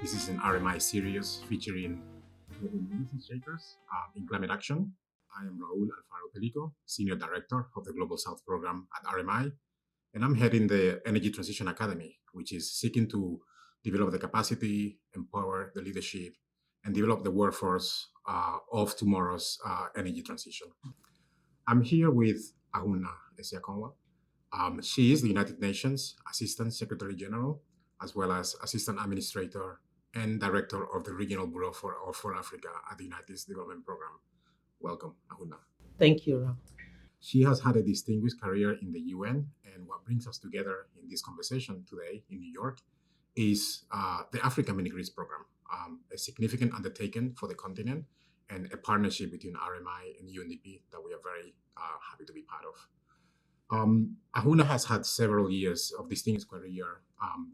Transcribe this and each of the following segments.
This is an RMI series featuring policy shakers in climate action. I am Raul Alfaro-Pelico, Senior Director of the Global South Program at RMI, and I'm heading the Energy Transition Academy, which is seeking to develop the capacity, empower the leadership, and develop the workforce of tomorrow's energy transition. I'm here with Ahunna Eziakonwa. She is the United Nations Assistant Secretary General, as well as Assistant Administrator and Director of the Regional Bureau for Africa at the United States Development Program. Welcome, Ahunna. Thank you, Rob. She has had a distinguished career in the UN, and what brings us together in this conversation today in New York is the Africa Mini Grids Program, a significant undertaking for the continent and a partnership between RMI and UNDP that we are very happy to be part of. Ahunna has had several years of distinguished career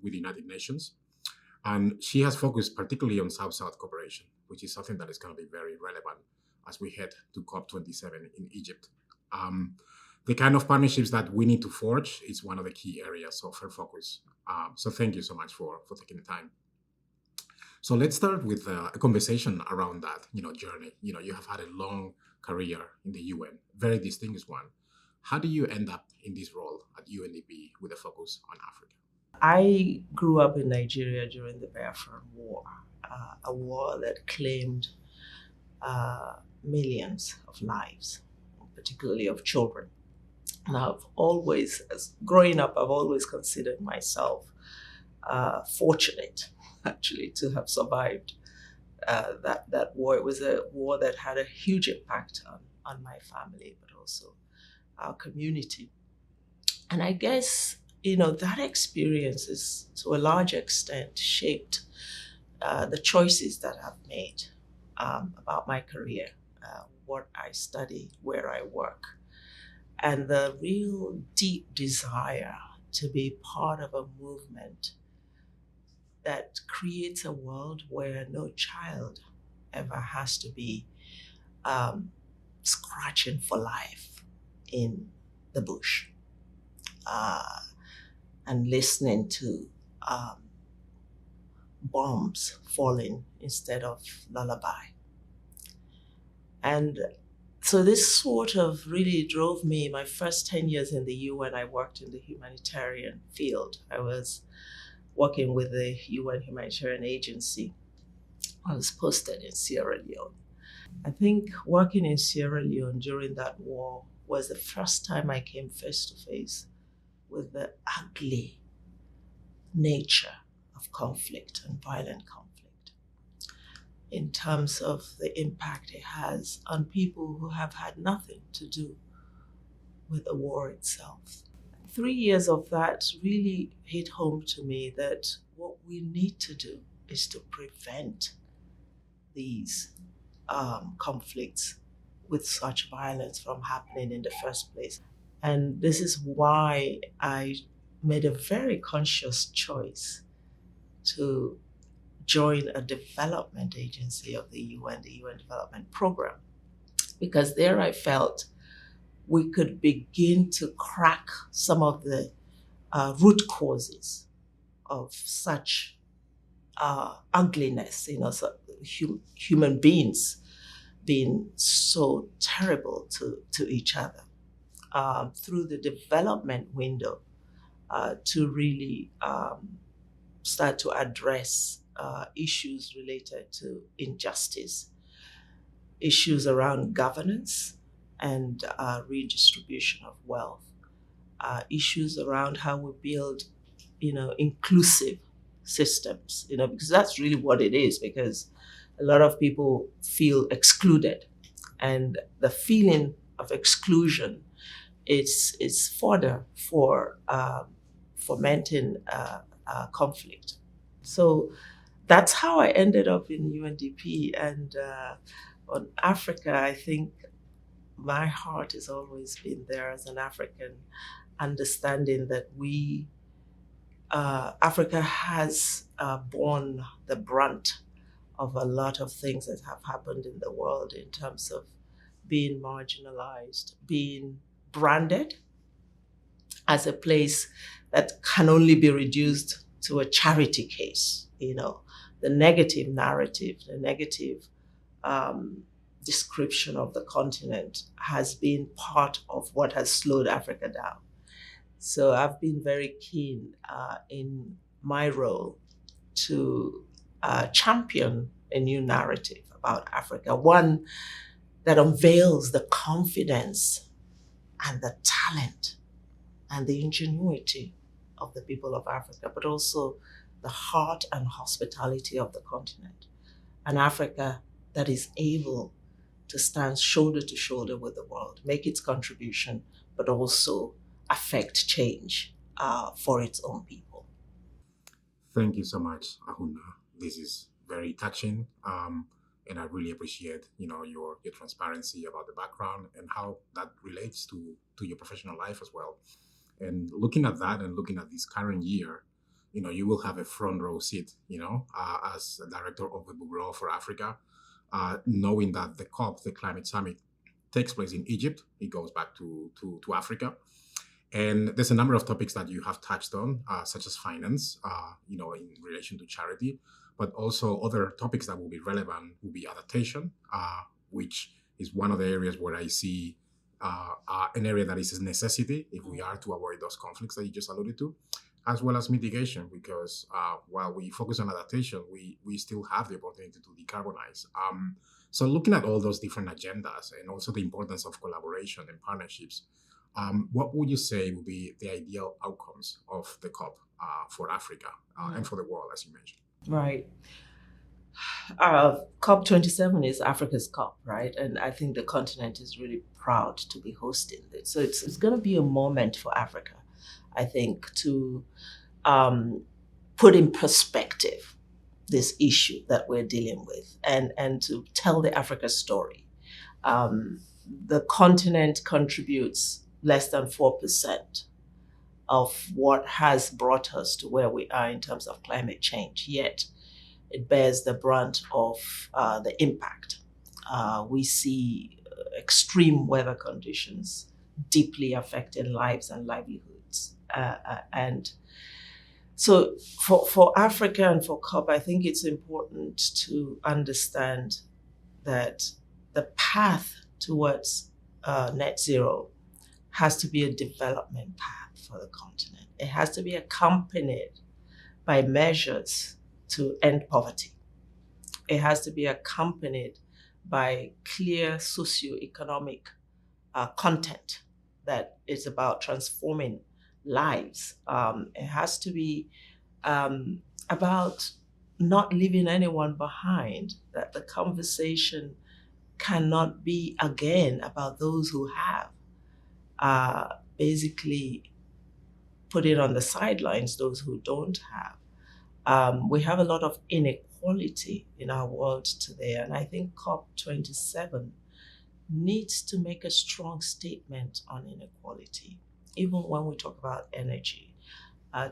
with the United Nations, and she has focused particularly on South-South cooperation, which is something that is going to be very relevant as we head to COP27 in Egypt. The kind of partnerships that we need to forge is one of the key areas of her focus. So thank you so much for taking the time. So let's start with a conversation around that, journey. You have had a long career in the UN, very distinguished one. How do you end up in this role at UNDP with a focus on Africa? I grew up in Nigeria during the Biafran War, a war that claimed millions of lives, particularly of children. And growing up, I've always considered myself fortunate, actually, to have survived that war. It was a war that had a huge impact on my family, but also our community. And I guess, that experience is to a large extent shaped the choices that I've made about my career, what I study, where I work, and the real deep desire to be part of a movement that creates a world where no child ever has to be scratching for life in the bush and listening to bombs falling instead of lullaby. And so this sort of really drove me. My first 10 years in the UN, I worked in the humanitarian field. I was working with the UN Humanitarian Agency. I was posted in Sierra Leone. I think working in Sierra Leone during that war was the first time I came face to face with the ugly nature of conflict and violent conflict in terms of the impact it has on people who have had nothing to do with the war itself. 3 years of that really hit home to me that what we need to do is to prevent these conflicts with such violence from happening in the first place. And this is why I made a very conscious choice to join a development agency of the UN Development Program, because there I felt we could begin to crack some of the root causes of such ugliness, human beings being so terrible to each other through the development window to really start to address issues related to injustice, issues around governance and redistribution of wealth, issues around how we build, inclusive systems, because that's really what it is, because a lot of people feel excluded, and the feeling of exclusion is fodder for fomenting conflict. So that's how I ended up in UNDP. And on Africa, I think my heart has always been there as an African, understanding that Africa has borne the brunt of a lot of things that have happened in the world in terms of being marginalized, being branded as a place that can only be reduced to a charity case, the negative narrative, the negative description of the continent has been part of what has slowed Africa down. So I've been very keen in my role to champion a new narrative about Africa, one that unveils the confidence and the talent and the ingenuity of the people of Africa, but also the heart and hospitality of the continent. An Africa that is able to stand shoulder to shoulder with the world, make its contribution, but also affect change for its own people. Thank you so much, Ahunna. This is very touching, and I really appreciate your transparency about the background and how that relates to your professional life as well. And looking at that and looking at this current year, you will have a front row seat, as a director of the Bureau for Africa, knowing that the COP, the Climate Summit, takes place in Egypt. It goes back to Africa. And there's a number of topics that you have touched on, such as finance, in relation to charity, but also other topics that will be relevant will be adaptation, which is one of the areas where I see an area that is a necessity if we are to avoid those conflicts that you just alluded to, as well as mitigation, because while we focus on adaptation, we still have the opportunity to decarbonize. So looking at all those different agendas and also the importance of collaboration and partnerships, what would you say would be the ideal outcomes of the COP for Africa and for the world, as you mentioned? Right. COP27 is Africa's COP, right? And I think the continent is really proud to be hosting it. So it's going to be a moment for Africa, I think, to put in perspective this issue that we're dealing with and to tell the Africa story. The continent contributes less than 4% of what has brought us to where we are in terms of climate change, yet it bears the brunt of the impact. We see extreme weather conditions deeply affecting lives and livelihoods. And so for Africa and for COP, I think it's important to understand that the path towards net zero has to be a development path for the continent. It has to be accompanied by measures to end poverty. It has to be accompanied by clear socioeconomic content that is about transforming lives. It has to be about not leaving anyone behind, that the conversation cannot be again about those who have, basically putting on the sidelines those who don't have. We have a lot of inequality in our world today, and I think COP27 needs to make a strong statement on inequality, even when we talk about energy.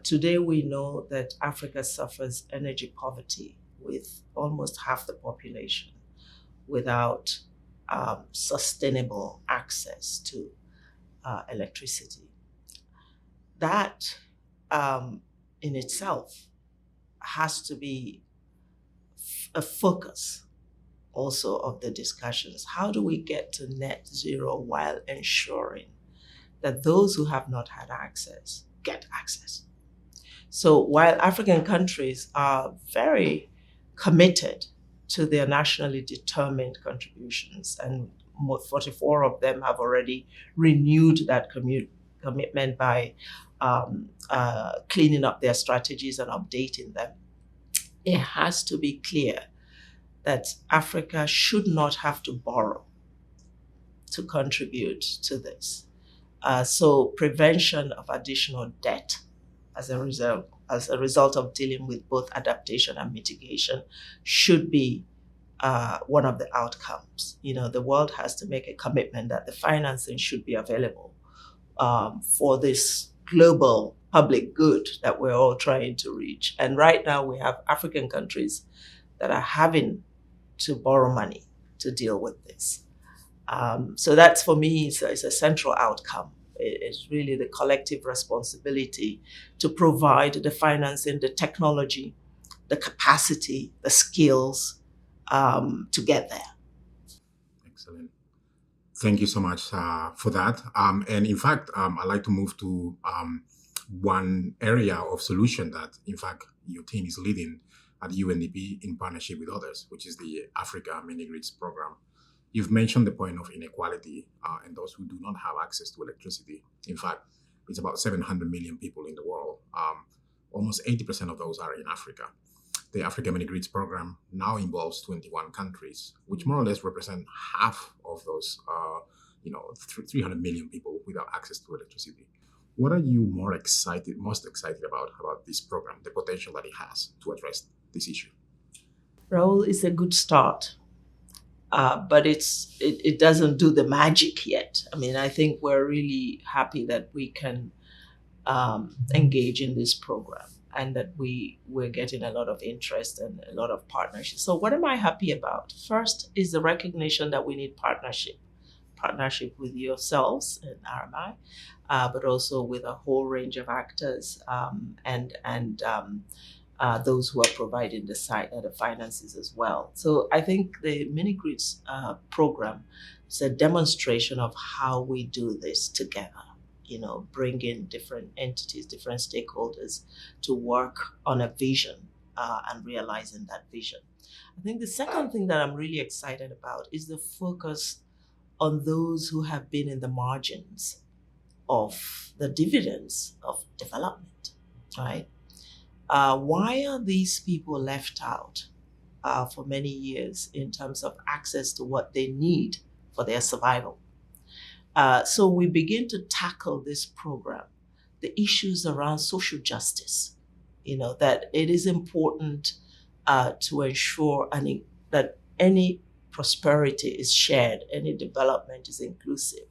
Today we know that Africa suffers energy poverty, with almost half the population without sustainable access to electricity. That in itself has to be a focus also of the discussions. How do we get to net zero while ensuring that those who have not had access get access? So while African countries are very committed to their nationally determined contributions, and 44 of them have already renewed that commitment by cleaning up their strategies and updating them, it has to be clear that Africa should not have to borrow to contribute to this. So prevention of additional debt as a result of dealing with both adaptation and mitigation should be one of the outcomes. The world has to make a commitment that the financing should be available for this global public good that we're all trying to reach. And right now we have African countries that are having to borrow money to deal with this. So that's, for me, it's a central outcome. It's really the collective responsibility to provide the financing, the technology, the capacity, the skills to get there. Excellent. Thank you so much for that. And in fact, I'd like to move to one area of solution that, in fact, your team is leading at UNDP in partnership with others, which is the Africa Mini-Grids program. You've mentioned the point of inequality and those who do not have access to electricity. In fact, it's about 700 million people in the world. Almost 80% of those are in Africa. The Africa Mini-Grids program now involves 21 countries, which more or less represent half of those, 300 million people without access to electricity. What are you most excited about this program, the potential that it has to address this issue? Raul, is a good start, but it doesn't do the magic yet. I mean, I think we're really happy that we can engage in this program, and that we're getting a lot of interest and a lot of partnerships. So what am I happy about? First is the recognition that we need partnership with yourselves and RMI, but also with a whole range of actors and those who are providing the finances as well. So I think the mini-grids program is a demonstration of how we do this together. Bring in different entities, different stakeholders to work on a vision and realizing that vision. I think the second thing that I'm really excited about is the focus on those who have been in the margins of the dividends of development, right? Why are these people left out for many years in terms of access to what they need for their survival? So we begin to tackle this program, the issues around social justice, that it is important to ensure that any prosperity is shared, any development is inclusive.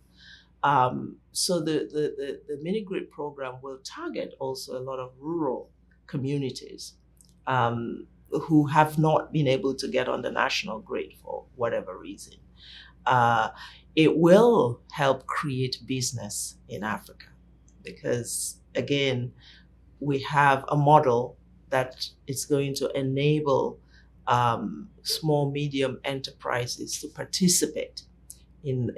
So the mini-grid program will target also a lot of rural communities who have not been able to get on the national grid for whatever reason. It will help create business in Africa because, again, we have a model that is going to enable small, medium enterprises to participate in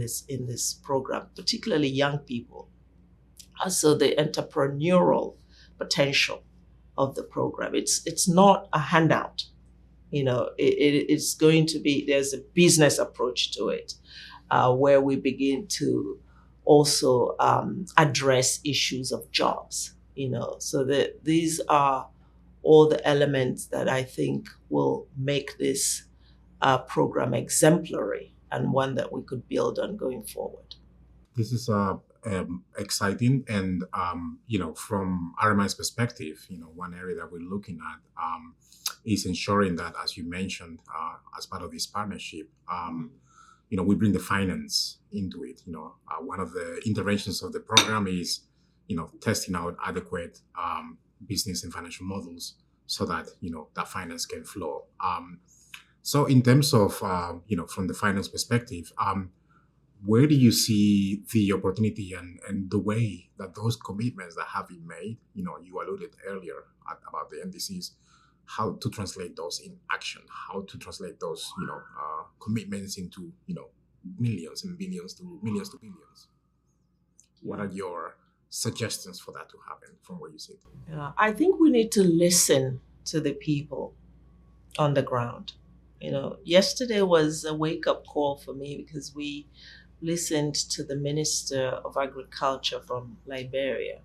this program, particularly young people. Also, the entrepreneurial potential of the program. It's not a handout. It's going to be, there's a business approach to it. Where we begin to also address issues of jobs, so that these are all the elements that I think will make this program exemplary and one that we could build on going forward. This is exciting, and from RMI's perspective, one area that we're looking at is ensuring that, as you mentioned, as part of this partnership, we bring the finance into it. One of the interventions of the program is, testing out adequate business and financial models so that, that finance can flow. So in terms of, from the finance perspective, where do you see the opportunity and the way that those commitments that have been made, you alluded earlier about the NDCs, how to translate those in action, how to translate those, commitments into, millions and billions to billions. What are your suggestions for that to happen from where you sit? I think we need to listen to the people on the ground. Yesterday was a wake-up call for me because we listened to the Minister of Agriculture from Liberia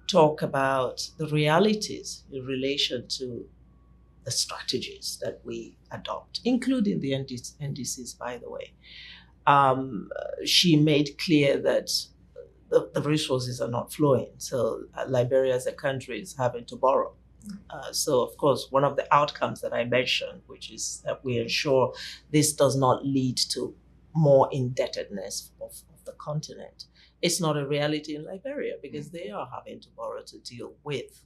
talk about the realities in relation to the strategies that we adopt, including the NDCs, by the way. She made clear that the resources are not flowing. So Liberia as a country is having to borrow. So, of course, one of the outcomes that I mentioned, which is that we ensure this does not lead to more indebtedness of the continent. It's not a reality in Liberia because they are having to borrow to deal with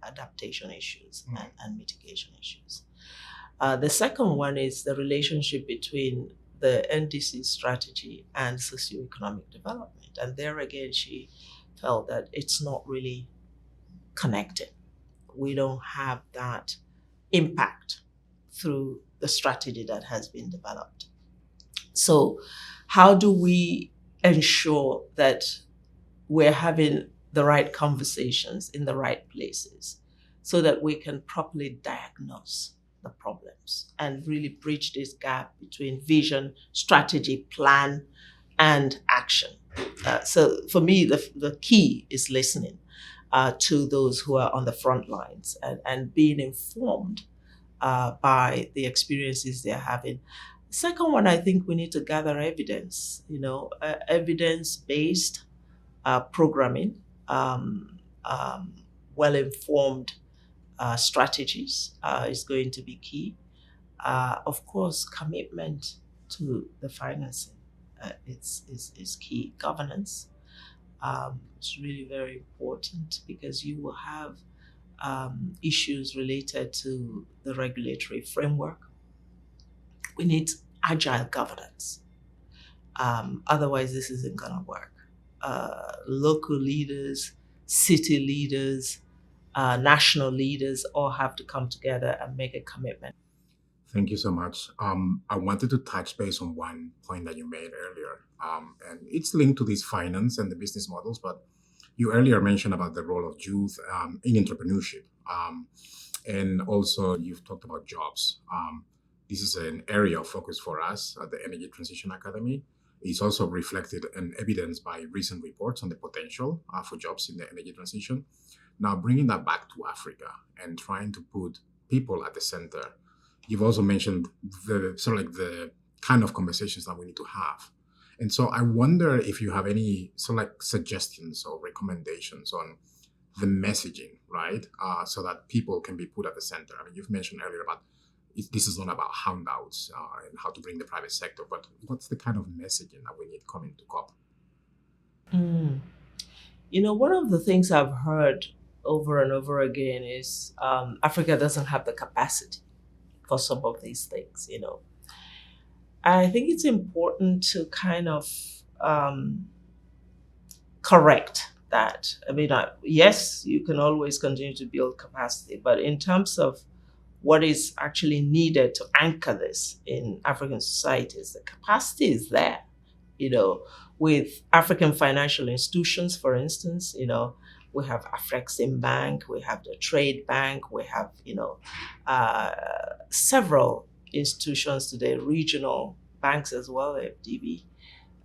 adaptation issues and mitigation issues. The second one is the relationship between the NDC strategy and socioeconomic development. And there again, she felt that it's not really connected. we don't have that impact through the strategy that has been developed. So, how do we ensure that we're having the right conversations in the right places so that we can properly diagnose the problems and really bridge this gap between vision, strategy, plan, and action? So for me, the key is listening to those who are on the front lines and being informed by the experiences they're having. Second one, I think we need to gather evidence, evidence-based programming, well-informed strategies is going to be key. Of course, commitment to the financing is key. Governance is really very important because you will have issues related to the regulatory framework. We need agile governance. Otherwise, this isn't going to work. Local leaders, city leaders, national leaders all have to come together and make a commitment. Thank you so much. I wanted to touch base on one point that you made earlier, and it's linked to this finance and the business models. But you earlier mentioned about the role of youth in entrepreneurship, and also you've talked about jobs. This is an area of focus for us at the Energy Transition Academy. It's also reflected and evidenced by recent reports on the potential for jobs in the energy transition. Now, bringing that back to Africa and trying to put people at the center, you've also mentioned the sort of like the kind of conversations that we need to have. And so I wonder if you have any sort of like suggestions or recommendations on the messaging, right? So that people can be put at the center. I mean, you've mentioned earlier about this is not about handouts and how to bring the private sector, but what's the kind of messaging that we need coming to COP? One of the things I've heard over and over again is Africa doesn't have the capacity for some of these things. I think it's important to kind of correct that. I mean, yes, you can always continue to build capacity, but in terms of what is actually needed to anchor this in African societies, the capacity is there. With African financial institutions, for instance, we have Afrexim Bank, we have the Trade Bank, we have, several institutions today, regional banks as well, FDB,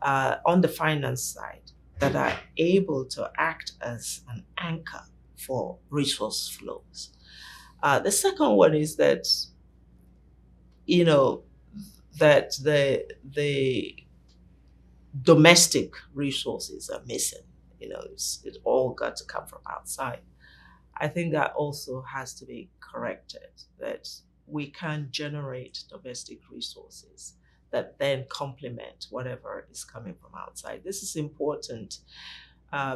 on the finance side that are able to act as an anchor for resource flows. The second one is that, that the domestic resources are missing. It all got to come from outside. I think that also has to be corrected, that we can generate domestic resources that then complement whatever is coming from outside. This is important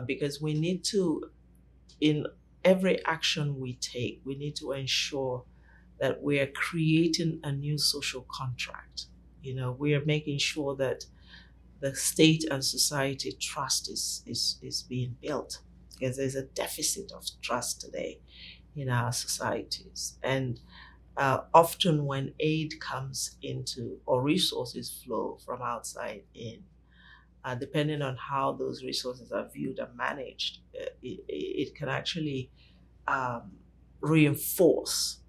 because we need to, in every action we take, we need to ensure that we are creating a new social contract. We are making sure that the state and society trust is being built, because there's a deficit of trust today in our societies. And often when aid comes into, or resources flow from outside in, depending on how those resources are viewed and managed, it can actually reinforce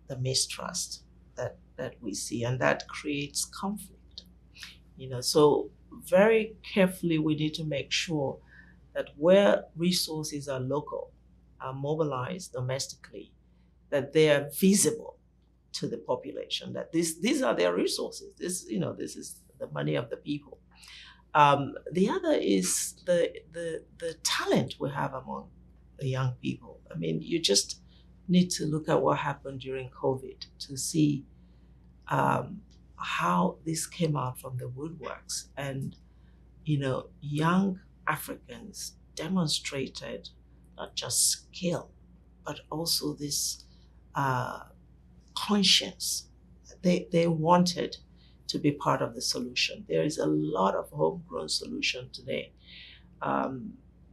the mistrust that we see, and that creates conflict. So very carefully we need to make sure that where resources are local, are mobilized domestically, that they are visible to the population, that these are their resources. This is the money of the people. The other is the talent we have among the young people. I mean, you just need to look at what happened during COVID to see how this came out from the woodworks. And, young Africans demonstrated not just skill, but also this conscience. They wanted to be part of the solution. There is a lot of homegrown solution today.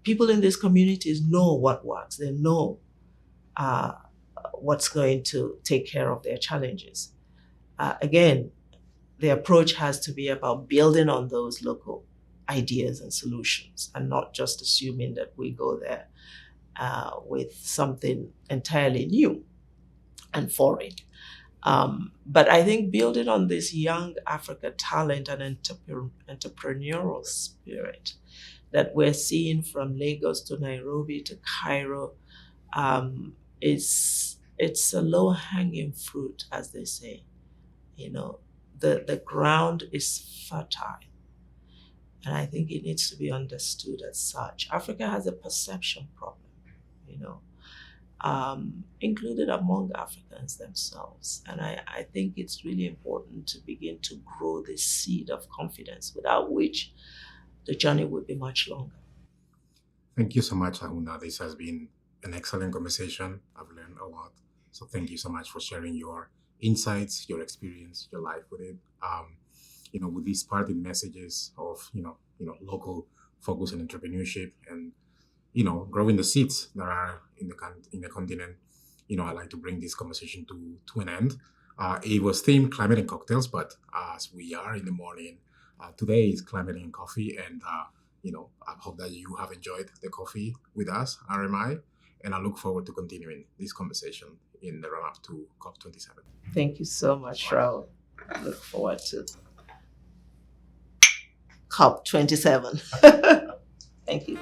People in these communities know what works. They know what's going to take care of their challenges. Again, the approach has to be about building on those local ideas and solutions and not just assuming that we go there with something entirely new and foreign. But I think building on this young Africa talent and entrepreneurial spirit that we're seeing from Lagos to Nairobi to Cairo, it's a low-hanging fruit, as they say. The ground is fertile. And I think it needs to be understood as such. Africa has a perception problem, included among Africans themselves. And I think it's really important to begin to grow this seed of confidence, without which the journey would be much longer. Thank you so much, Ahunna. This has been an excellent conversation. I've learned a lot. So thank you so much for sharing your insights, your experience, your life with it. With these parting messages of local focus on entrepreneurship and growing the seeds that are in the continent. I'd like to bring this conversation to an end. It was themed climate and cocktails, but as we are in the morning, today is climate and coffee, and I hope that you have enjoyed the coffee with us, RMI, and I look forward to continuing this conversation in the run-up to COP27. Thank you so much, Raul. I look forward to COP27. Thank you.